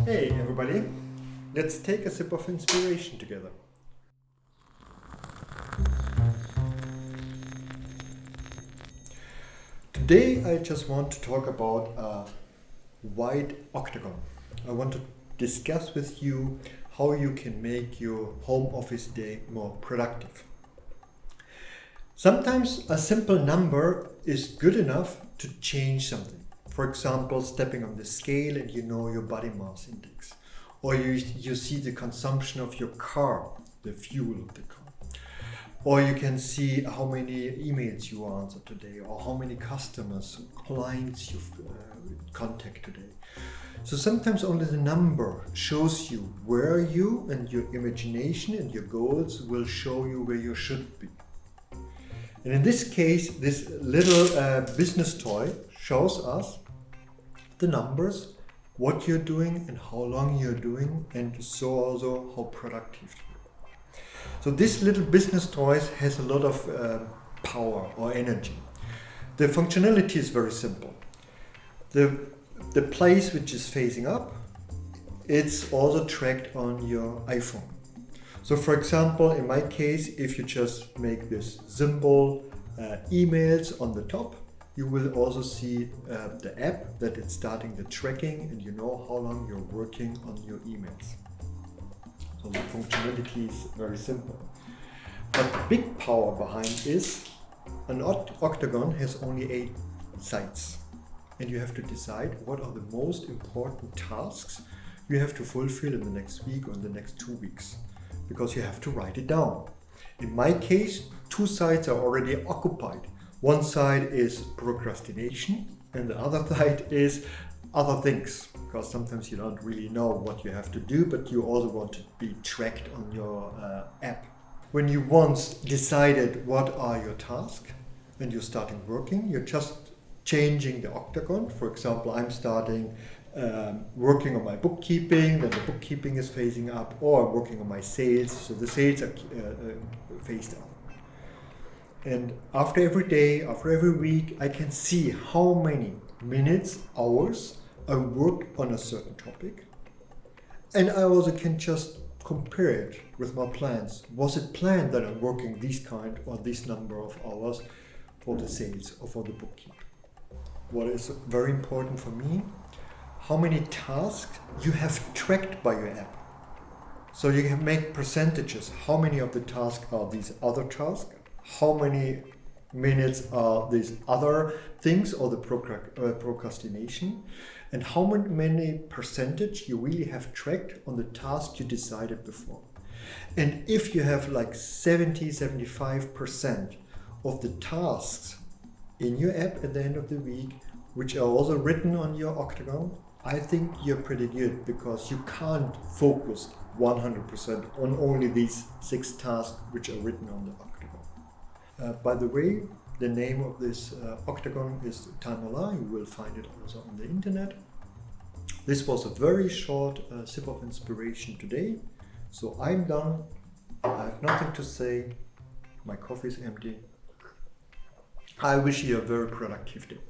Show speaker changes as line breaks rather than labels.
Hey everybody, let's take a sip of inspiration together. Today I just want to talk about a white octagon. I want to discuss with you how you can make your home office day more productive. Sometimes a simple number is good enough to change something. For example, stepping on the scale and you know your body mass index. Or you see the consumption of your car, the fuel of the car. Or you can see how many emails you answered today, or how many customers, clients you've contacted today. So sometimes only the number shows you where you, and your imagination and your goals will show you where you should be. And in this case, this little business toy shows us the numbers, what you're doing and how long you're doing, and so also how productive you are. So this little business toy has a lot of power or energy. The functionality is very simple. The place which is facing up, it's also tracked on your iPhone. So for example, in my case, if you just make this symbol emails on the top, you will also see the app that it's starting the tracking, and you know how long you're working on your emails. So the functionality is very simple. But the big power behind is an octagon has only 8 sides. And you have to decide what are the most important tasks you have to fulfill in the next week or in the next 2 weeks. Because you have to write it down. In my case, 2 sides are already occupied. One side is procrastination and the other side is other things. Because sometimes you don't really know what you have to do, but you also want to be tracked on your app. When you once decided what are your tasks and you're starting working, you're just changing the octagon. For example, I'm starting working on my bookkeeping, then the bookkeeping is phasing up, or I'm working on my sales, so the sales are phased up. And after every day, after every week, I can see how many minutes, hours I worked on a certain topic. And I also can just compare it with my plans. Was it planned that I'm working this kind or this number of hours for the sales or for the bookkeeping? What is very important for me, how many tasks you have tracked by your app. So you can make percentages. How many of the tasks are these other tasks? How many minutes are these other things or the procrastination? And how many percentage you really have tracked on the task you decided before. And if you have like 70-75% of the tasks in your app at the end of the week, which are also written on your octagon, I think you're pretty good, because you can't focus 100% on only these 6 tasks which are written on the octagon. By the way, the name of this octagon is Timeular. You will find it also on the internet. This was a very short sip of inspiration today. So I'm done. I have nothing to say. My coffee is empty. I wish you a very productive day.